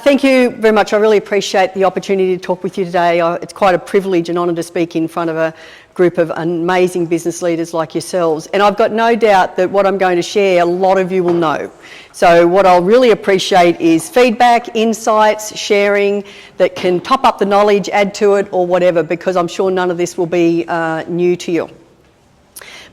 Thank you very much. I really appreciate the opportunity to talk with you today. It's quite a privilege and honour to speak in front of a group of amazing business leaders like yourselves. And I've got no doubt that what I'm going to share, a lot of you will know. So what I'll really appreciate is feedback, insights, sharing that can top up the knowledge, add to it or whatever, because I'm sure none of this will be new to you.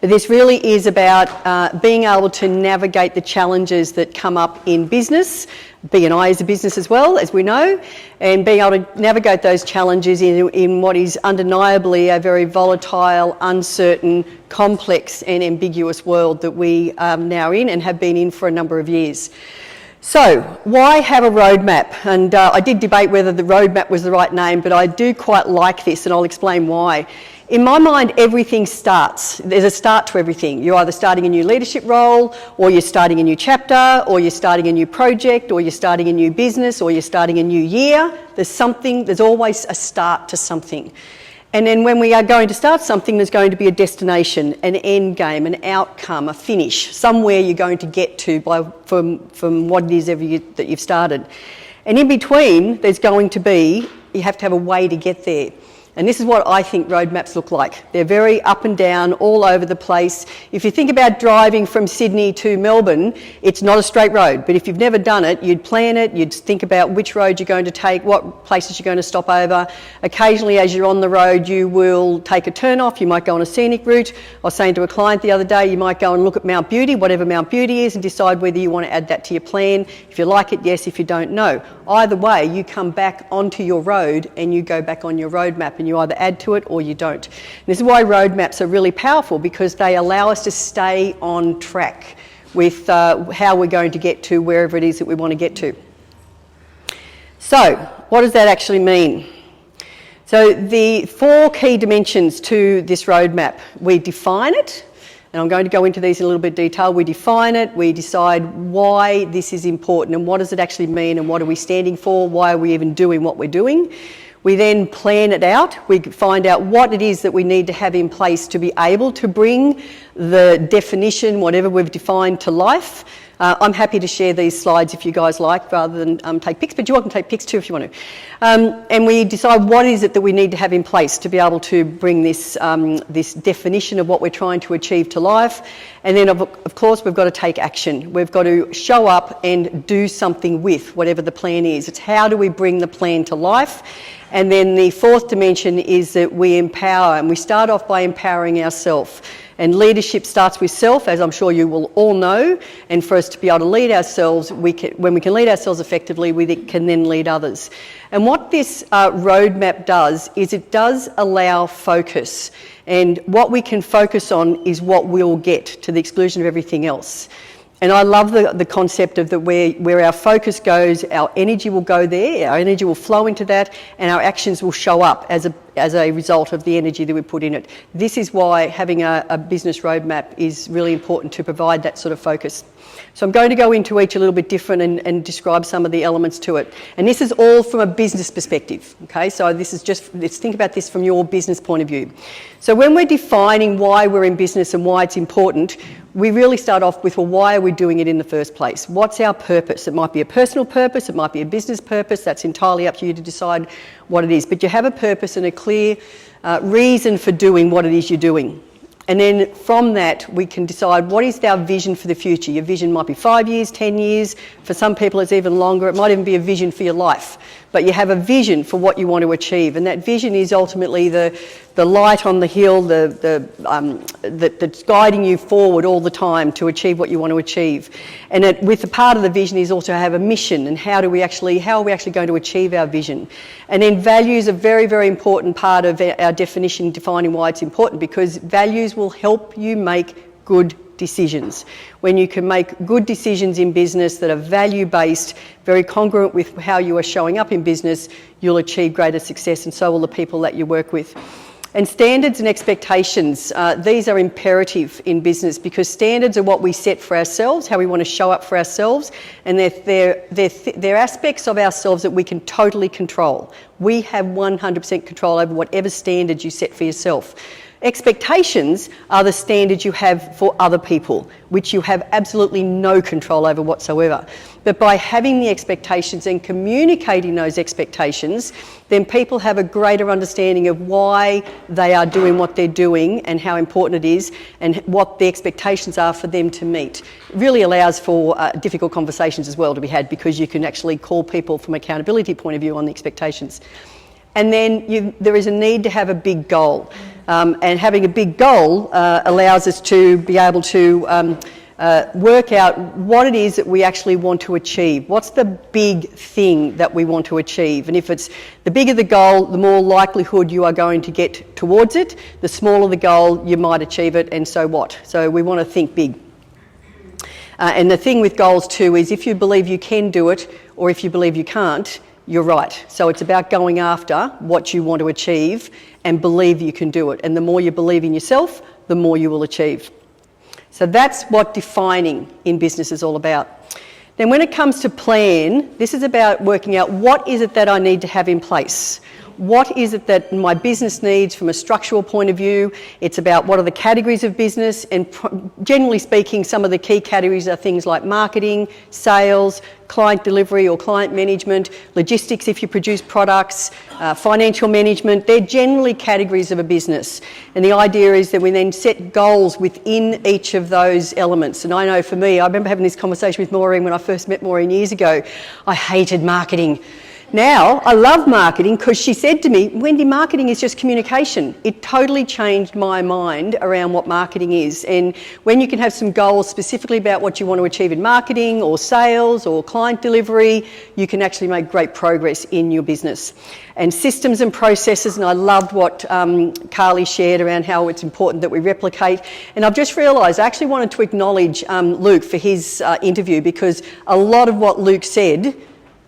But this really is about being able to navigate the challenges that come up in business. B&I is a business as well, as we know, and being able to navigate those challenges in what is undeniably a very volatile, uncertain, complex and ambiguous world that we are now in and have been in for a number of years. So, why have a roadmap? And I did debate whether the roadmap was the right name, but I do quite like this, and I'll explain why. In my mind, everything starts. There's a start to everything. You're either starting a new leadership role, or you're starting a new chapter, or you're starting a new project, or you're starting a new business, or you're starting a new year. There's always a start to something. And then when we are going to start something, there's going to be a destination, an end game, an outcome, a finish, somewhere you're going to get to from what it is that you've started. And in between, you have to have a way to get there. And this is what I think roadmaps look like. They're very up and down, all over the place. If you think about driving from Sydney to Melbourne, it's not a straight road. But if you've never done it, you'd plan it, you'd think about which road you're going to take, what places you're going to stop over. Occasionally, as you're on the road, you will take a turn off. You might go on a scenic route. I was saying to a client the other day, you might go and look at Mount Beauty, whatever Mount Beauty is, and decide whether you want to add that to your plan. If you like it, yes. If you don't, no. Either way, you come back onto your road and you go back on your roadmap. And you either add to it or you don't. And this is why roadmaps are really powerful, because they allow us to stay on track with how we're going to get to wherever it is that we want to get to. So, what does that actually mean? So, the 4 key dimensions to this roadmap. We define it, and I'm going to go into these in a little bit of detail. We define it, we decide why this is important and what does it actually mean and what are we standing for, why are we even doing what we're doing. We then plan it out. We find out what it is that we need to have in place to be able to bring the definition, whatever we've defined, to life. I'm happy to share these slides if you guys like, rather than take pics, but you're welcome to take pics too if you want to. And we decide what is it that we need to have in place to be able to bring this definition of what we're trying to achieve to life. And then, of course, we've got to take action. We've got to show up and do something with whatever the plan is. It's how do we bring the plan to life? And then the 4th dimension is that we empower, and we start off by empowering ourselves. And leadership starts with self, as I'm sure you will all know. And for us to be able to lead ourselves, when we can lead ourselves effectively, we can then lead others. And what this roadmap does is it does allow focus. And what we can focus on is what we'll get, to the exclusion of everything else. And I love the concept of that where our focus goes, our energy will go there, our energy will flow into that, and our actions will show up as a result of the energy that we put in it. This is why having a business roadmap is really important, to provide that sort of focus. So I'm going to go into each a little bit different and describe some of the elements to it. And this is all from a business perspective, okay? So this is just, let's think about this from your business point of view. So when we're defining why we're in business and why it's important, we really start off with, well, why are we doing it in the first place? What's our purpose? It might be a personal purpose, it might be a business purpose, that's entirely up to you to decide what it is. But you have a purpose and a clear reason for doing what it is you're doing. And then from that, we can decide what is our vision for the future. Your vision might be 5 years, 10 years. For some people, it's even longer. It might even be a vision for your life. But you have a vision for what you want to achieve. And that vision is ultimately the light on the hill that's guiding you forward all the time to achieve what you want to achieve. And with the part of the vision is also have a mission, and how are we actually going to achieve our vision. And then values are a very, very important part of our definition, defining why it's important, because values will help you make good decisions. When you can make good decisions in business that are value-based, very congruent with how you are showing up in business, you'll achieve greater success, and so will the people that you work with. And standards and expectations, these are imperative in business, because standards are what we set for ourselves, how we want to show up for ourselves, and they're aspects of ourselves that we can totally control. We have 100% control over whatever standards you set for yourself. Expectations are the standards you have for other people, which you have absolutely no control over whatsoever. But by having the expectations and communicating those expectations, then people have a greater understanding of why they are doing what they're doing and how important it is and what the expectations are for them to meet. It really allows for difficult conversations as well to be had, because you can actually call people from an accountability point of view on the expectations. And then there is a need to have a big goal. And having a big goal allows us to be able to work out what it is that we actually want to achieve. What's the big thing that we want to achieve? And if it's the bigger the goal, the more likelihood you are going to get towards it. The smaller the goal, you might achieve it, and so what? So we want to think big. And the thing with goals too is, if you believe you can do it, or if you believe you can't, you're right. So it's about going after what you want to achieve and believe you can do it. And the more you believe in yourself, the more you will achieve. So that's what defining in business is all about. Then when it comes to plan, this is about working out what is it that I need to have in place. What is it that my business needs from a structural point of view? It's about what are the categories of business, and generally speaking, some of the key categories are things like marketing, sales, client delivery or client management, logistics if you produce products, financial management. They're generally categories of a business. And the idea is that we then set goals within each of those elements. And I know for me, I remember having this conversation with Maureen when I first met Maureen years ago. I hated marketing. Now, I love marketing because she said to me, Wendy, marketing is just communication. It totally changed my mind around what marketing is. And when you can have some goals specifically about what you want to achieve in marketing or sales or client delivery, you can actually make great progress in your business. And systems and processes, and I loved what Carly shared around how it's important that we replicate. And I've just realised I actually wanted to acknowledge Luke for his interview, because a lot of what Luke said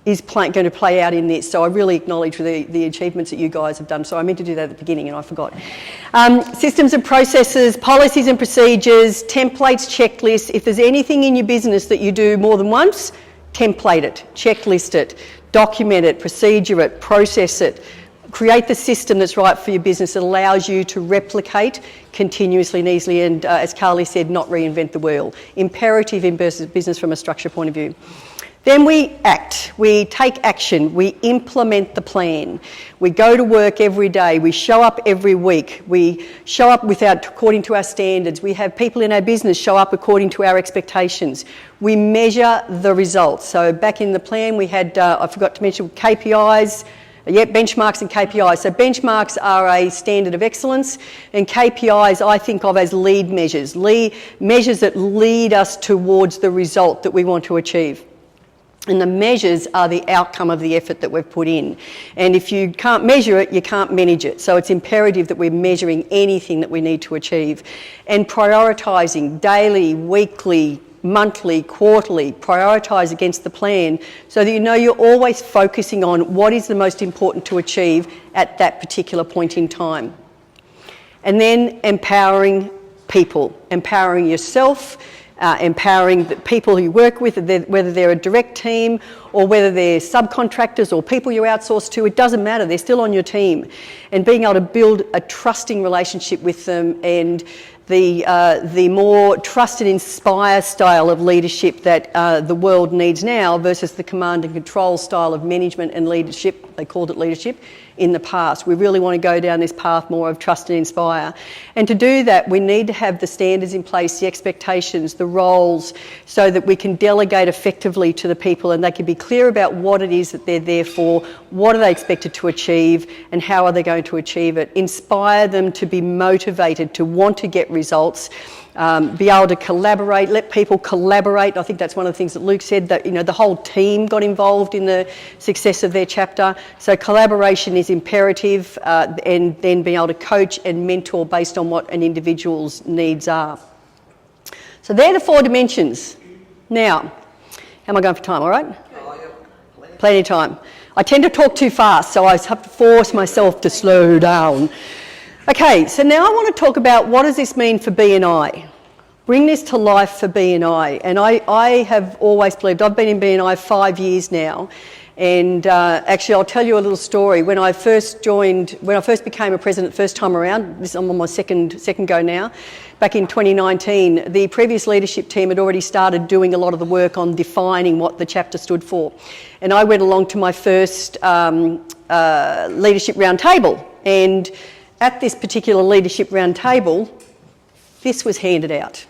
is going to play out in this. So I really acknowledge the achievements that you guys have done. So I meant to do that at the beginning and I forgot. Systems and processes, policies and procedures, templates, checklists. If there's anything in your business that you do more than once, template it, checklist it, document it, procedure it, process it. Create the system that's right for your business that allows you to replicate continuously and easily, and as Carly said, not reinvent the wheel. Imperative in business from a structure point of view. Then we act, we take action, we implement the plan. We go to work every day, we show up every week, we show up according to our standards, we have people in our business show up according to our expectations. We measure the results. So back in the plan we had, I forgot to mention, KPIs, benchmarks and KPIs. So benchmarks are a standard of excellence, and KPIs I think of as lead measures, measures that lead us towards the result that we want to achieve. And the measures are the outcome of the effort that we've put in. And if you can't measure it, you can't manage it. So it's imperative that we're measuring anything that we need to achieve. And prioritising daily, weekly, monthly, quarterly, prioritise against the plan so that you know you're always focusing on what is the most important to achieve at that particular point in time. And then empowering people, empowering yourself, empowering the people you work with, whether they're a direct team or whether they're subcontractors or people you outsource to, it doesn't matter, they're still on your team. And being able to build a trusting relationship with them, and the more trust and inspire style of leadership that the world needs now versus the command and control style of management and leadership, they called it leadership, in the past. We really want to go down this path more of trust and inspire. And to do that, we need to have the standards in place, the expectations, the roles, so that we can delegate effectively to the people and they can be clear about what it is that they're there for, what are they expected to achieve, and how are they going to achieve it. Inspire them to be motivated, to want to get results, be able to collaborate, let people collaborate. I think that's one of the things that Luke said, that the whole team got involved in the success of their chapter. So collaboration is imperative, and then being able to coach and mentor based on what an individual's needs are. So they're the 4 dimensions. Now, how am I going for time, all right? Plenty of time. I tend to talk too fast, so I have to force myself to slow down. Okay, so now I want to talk about what does this mean for B&I. Bring this to life for B&I. And I have always believed, I've been in B&I 5 years now, And actually, I'll tell you a little story. When I first became a president first time around, I'm on my second go now, back in 2019, the previous leadership team had already started doing a lot of the work on defining what the chapter stood for. And I went along to my first leadership roundtable. And at this particular leadership roundtable, this was handed out.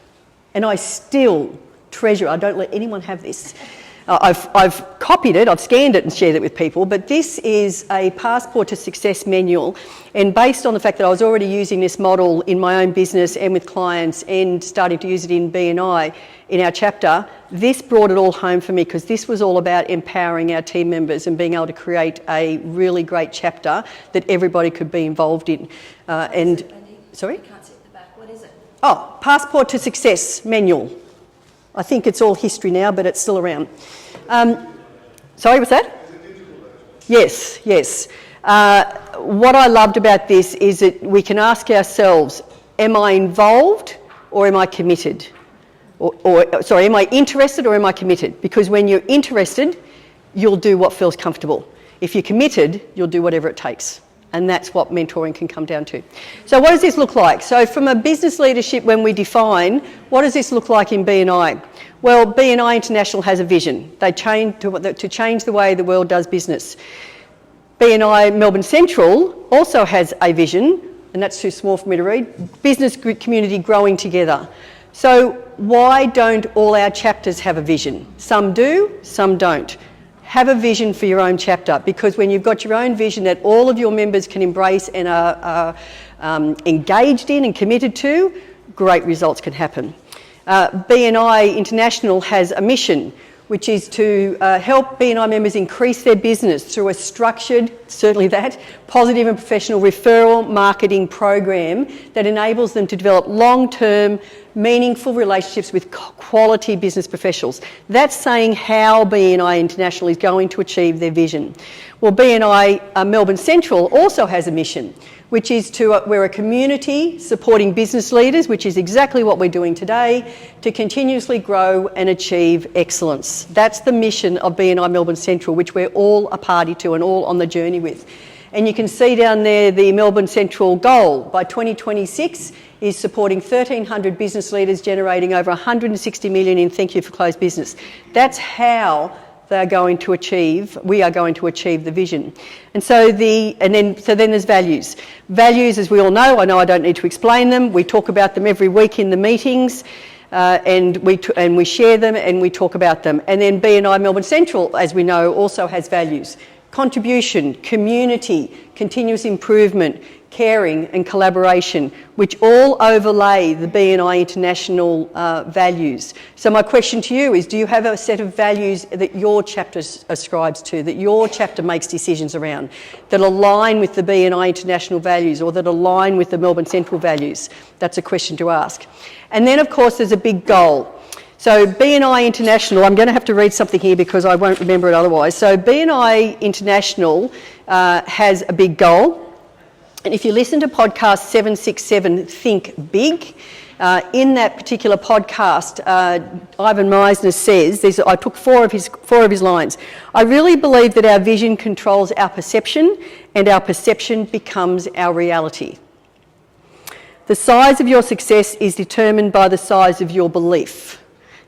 And I still treasure, I don't let anyone have this. I've copied it, I've scanned it and shared it with people, but this is a Passport to Success manual, and based on the fact that I was already using this model in my own business and with clients and starting to use it in BNI in our chapter, this brought it all home for me, because this was all about empowering our team members and being able to create a really great chapter that everybody could be involved in. Sorry? You can't see at the back. What is it? Oh, Passport to Success manual. I think it's all history now, but it's still around. Sorry, what's that? Yes. What I loved about this is that we can ask ourselves, am I involved or am I committed? Am I interested or am I committed? Because when you're interested, you'll do what feels comfortable. If you're committed, you'll do whatever it takes. And that's what mentoring can come down to. So what does this look like? So from a business leadership, when we define, what does this look like in BNI? Well, BNI International has a vision. They change to change the way the world does business. BNI Melbourne Central also has a vision, and that's too small for me to read, business community growing together. So why don't all our chapters have a vision? Some do, some don't. Have a vision for your own chapter, because when you've got your own vision that all of your members can embrace and are engaged in and committed to, great results can happen. BNI International has a mission, which is to help BNI members increase their business through a structured, certainly that, positive and professional referral marketing program that enables them to develop long-term, meaningful relationships with quality business professionals. That's saying how BNI International is going to achieve their vision. Well, BNI Melbourne Central also has a mission, which is we're a community supporting business leaders, which is exactly what we're doing today, to continuously grow and achieve excellence. That's the mission of BNI Melbourne Central, which we're all a party to and all on the journey with. And you can see down there the Melbourne Central goal by 2026 is supporting 1,300 business leaders, generating over 160 million in thank you for closed business. That's how we are going to achieve the vision. And so then there's values. Values, as we all know I don't need to explain them. We talk about them every week in the meetings, and we share them and we talk about them. And then BNI Melbourne Central, as we know, also has values: contribution, community, continuous improvement, caring and collaboration, which all overlay the BNI International values. So my question to you is, do you have a set of values that your chapter ascribes to, that your chapter makes decisions around, that align with the BNI International values or that align with the Melbourne Central values? That's a question to ask. And then, of course, there's a big goal. So BNI International, I'm going to have to read something here because I won't remember it otherwise. So BNI International has a big goal. And if you listen to podcast 767, Think Big, in that particular podcast, Ivan Meisner says, I took four of his lines. I really believe that our vision controls our perception and our perception becomes our reality. The size of your success is determined by the size of your belief.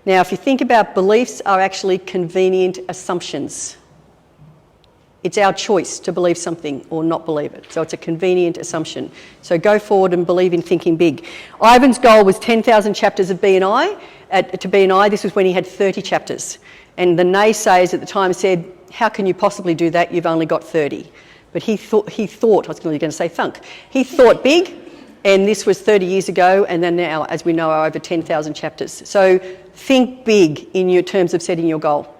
Now, if you think about, beliefs are actually convenient assumptions. It's our choice to believe something or not believe it. So it's a convenient assumption. So go forward and believe in thinking big. Ivan's goal was 10,000 chapters of BNI. To BNI, this was when he had 30 chapters. And the naysayers at the time said, how can you possibly do that? You've only got 30. But he thought, I was going to say thunk. He thought big, and this was 30 years ago, and then now, as we know, are over 10,000 chapters. So think big in your terms of setting your goal.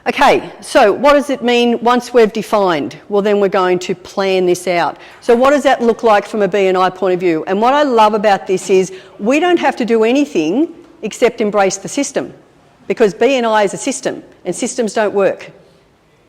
Okay, so what does it mean once we've defined? Well, then we're going to plan this out. So what does that look like from a BNI point of view? And what I love about this is we don't have to do anything except embrace the system, because BNI is a system and systems don't work.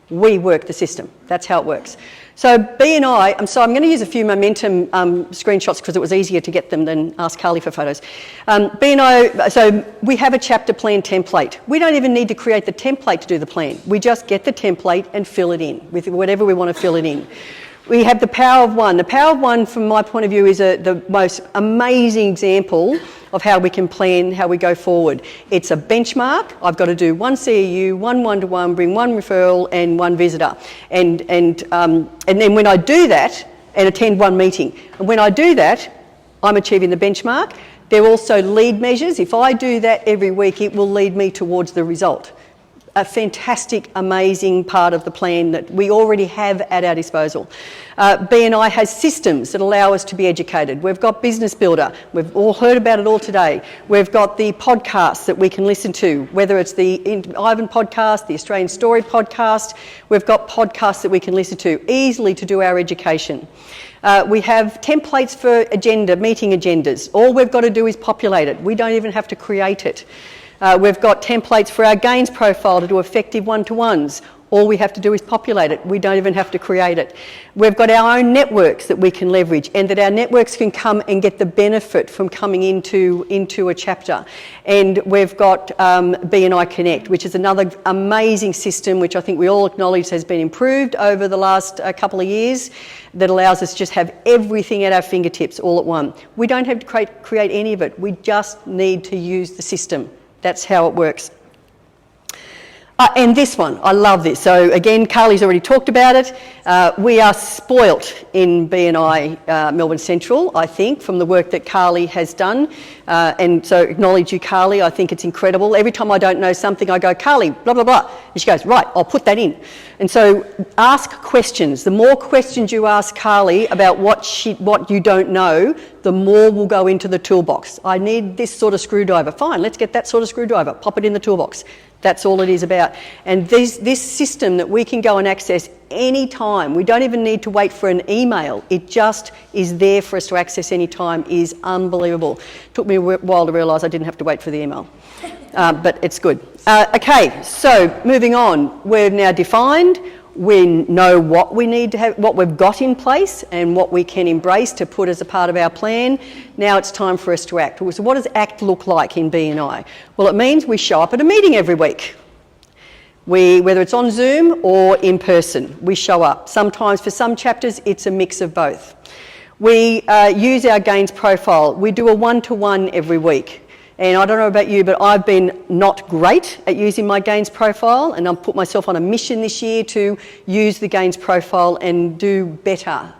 We work the system. That's how it works. So B&I, I'm going to use a few momentum screenshots because it was easier to get them than ask Carly for photos. B&I, so we have a chapter plan template. We don't even need to create the template to do the plan. We just get the template and fill it in with whatever we want to fill it in. We have the Power of One. The Power of One, from my point of view, is the most amazing example of how we can plan, how we go forward. It's a benchmark. I've got to do one CEU, one one-to-one, bring one referral and one visitor. And then when I do that, and attend one meeting, and when I do that, I'm achieving the benchmark. There are also lead measures. If I do that every week, it will lead me towards the result. A fantastic, amazing part of the plan that we already have at our disposal. B&I has systems that allow us to be educated. We've got Business Builder. We've all heard about it all today. We've got the podcasts that we can listen to, whether it's the Ivan podcast, the Australian Story podcast. We've got podcasts that we can listen to easily to do our education. We have templates for meeting agendas. All we've got to do is populate it. We don't even have to create it. We've got templates for our gains profile to do effective one-to-ones. All we have to do is populate it. We don't even have to create it. We've got our own networks that we can leverage, and that our networks can come and get the benefit from coming into a chapter. And we've got B&I Connect, which is another amazing system which I think we all acknowledge has been improved over the last couple of years, that allows us to just have everything at our fingertips all at once. We don't have to create any of it. We just need to use the system. That's how it works. And this one, I love this. So again, Carly's already talked about it. We are spoilt in B&I Melbourne Central, I think, from the work that Carly has done. And so acknowledge you, Carly. I think it's incredible. Every time I don't know something, I go, Carly, blah, blah, blah. And she goes, right, I'll put that in. And so ask questions. The more questions you ask Carly about what you don't know, the more will go into the toolbox. I need this sort of screwdriver. Fine, let's get that sort of screwdriver. Pop it in the toolbox. That's all it is about. And this system that we can go and access any time, we don't even need to wait for an email. It just is there for us to access any time, is unbelievable. Took me a while to realise I didn't have to wait for the email, but it's good. Okay, so moving on. We're now defined. We know what we need to have, what we've got in place and what we can embrace to put as a part of our plan. Now it's time for us to act. So what does ACT look like in B&I? Well, it means we show up at a meeting every week. Whether it's on Zoom or in person, we show up. Sometimes for some chapters, it's a mix of both. We use our gains profile. We do a one-to-one every week. And I don't know about you, but I've been not great at using my gains profile, and I've put myself on a mission this year to use the gains profile and do better,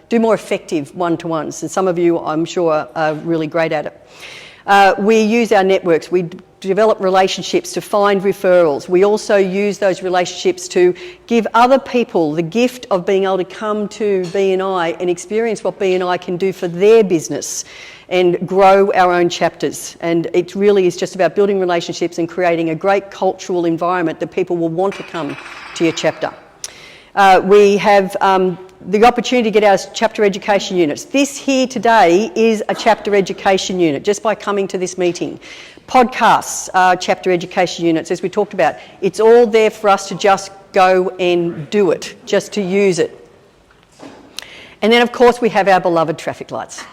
do more effective one-to-ones. And some of you, I'm sure, are really great at it. We use our networks. We develop relationships to find referrals. We also use those relationships to give other people the gift of being able to come to B&I and experience what B&I can do for their business and grow our own chapters. And it really is just about building relationships and creating a great cultural environment that people will want to come to your chapter. We have the opportunity to get our chapter education units. This here today is a chapter education unit just by coming to this meeting. Podcasts are chapter education units, as we talked about. It's all there for us to just go and do it, just to use it. And then, of course, we have our beloved traffic lights.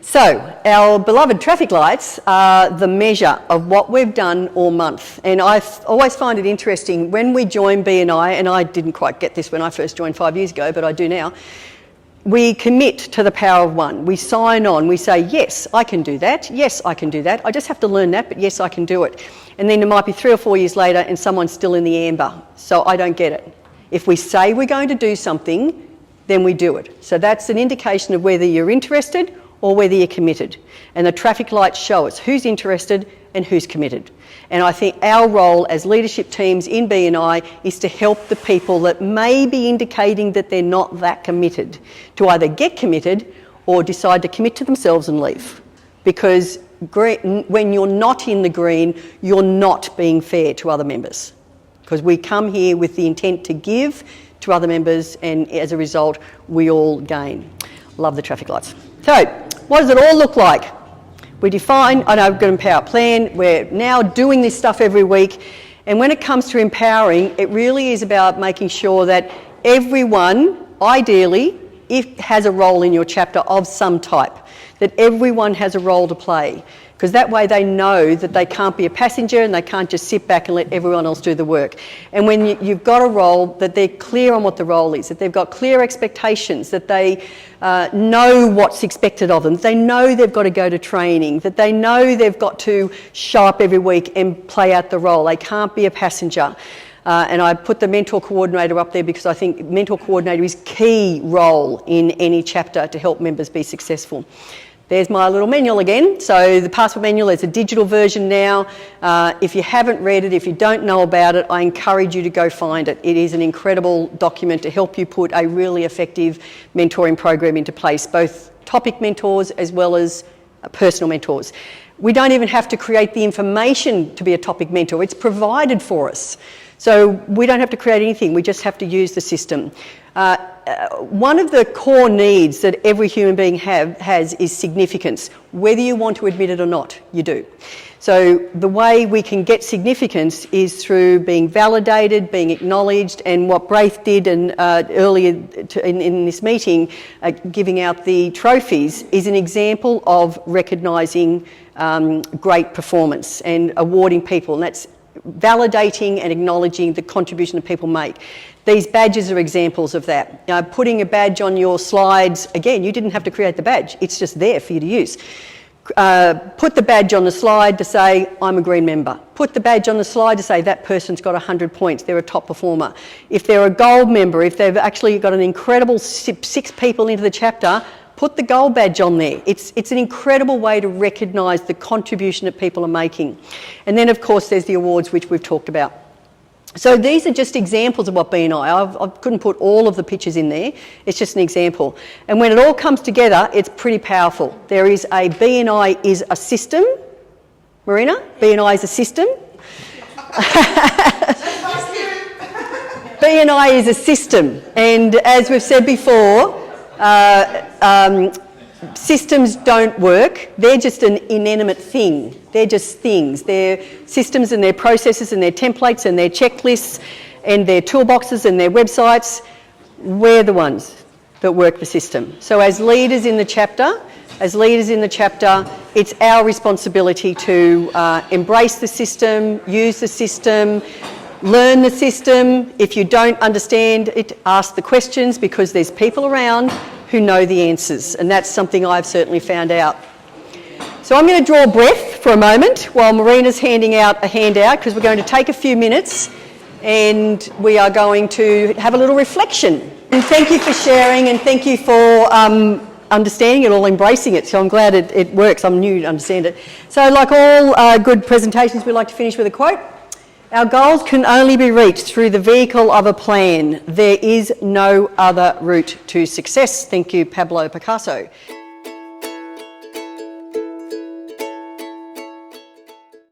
So, our beloved traffic lights are the measure of what we've done all month. And I always find it interesting when we join B&I, and I didn't quite get this when I first joined 5 years ago, but I do now. We commit to the power of one. We sign on. We say, yes, I can do that. Yes, I can do that. I just have to learn that, but yes, I can do it. And then it might be 3 or 4 years later and someone's still in the amber. So I don't get it. If we say we're going to do something, then we do it. So that's an indication of whether you're interested or whether you're committed. And the traffic lights show us who's interested and who's committed. And I think our role as leadership teams in B&I is to help the people that may be indicating that they're not that committed to either get committed or decide to commit to themselves and leave. Because when you're not in the green, you're not being fair to other members. Because we come here with the intent to give to other members, and as a result, we all gain. Love the traffic lights. So, what does it all look like? We define, I know we've got an empower plan, we're now doing this stuff every week, And when it comes to empowering, it really is about making sure that everyone, ideally, has a role in your chapter of some type, that everyone has a role to play, because that way they know that they can't be a passenger and they can't just sit back and let everyone else do the work. And when you've got a role, that they're clear on what the role is, that they've got clear expectations, that they know what's expected of them, that they know they've got to go to training, that they know they've got to show up every week and play out the role. They can't be a passenger. And I put the mentor coordinator up there because I think mentor coordinator is key role in any chapter to help members be successful. There's my little manual again. So the passport manual is a digital version now. If you haven't read it, if you don't know about it, I encourage you to go find it. It is an incredible document to help you put a really effective mentoring program into place, both topic mentors as well as personal mentors. We don't even have to create the information to be a topic mentor. It's provided for us. So we don't have to create anything, we just have to use the system. One of the core needs that every human being has is significance. Whether you want to admit it or not, you do. So the way we can get significance is through being validated, being acknowledged, and what Braith did earlier in this meeting, giving out the trophies, is an example of recognising great performance and awarding people, and that's validating and acknowledging the contribution that people make. These badges are examples of that. Putting a badge on your slides, again, you didn't have to create the badge, it's just there for you to use. Put the badge on the slide to say, I'm a green member. Put the badge on the slide to say, that person's got 100 points, they're a top performer. If they're a gold member, if they've actually got an incredible 6 people into the chapter, put the gold badge on there. It's an incredible way to recognise the contribution that people are making. And then, of course, there's the awards, which we've talked about. So these are just examples of what BNI. I couldn't put all of the pictures in there. It's just an example. And when it all comes together, it's pretty powerful. There is a BNI is a system. Marina, BNI is a system. BNI is a system. And as we've said before, systems don't work. They're just an inanimate thing. They're just things. They're systems and their processes and their templates and their checklists and their toolboxes and their websites. We're the ones that work the system. So as leaders in the chapter, it's our responsibility to embrace the system, use the system, learn the system. If you don't understand it, ask the questions, because there's people around who know the answers, and that's something I've certainly found out. So I'm going to draw breath for a moment while Marina's handing out a handout, because we're going to take a few minutes and we are going to have a little reflection. And thank you for sharing, and thank you for understanding it all, embracing it. So I'm glad it works. I'm new to understand it. So like all good presentations, we like to finish with a quote. Our goals can only be reached through the vehicle of a plan. There is no other route to success. Thank you, Pablo Picasso.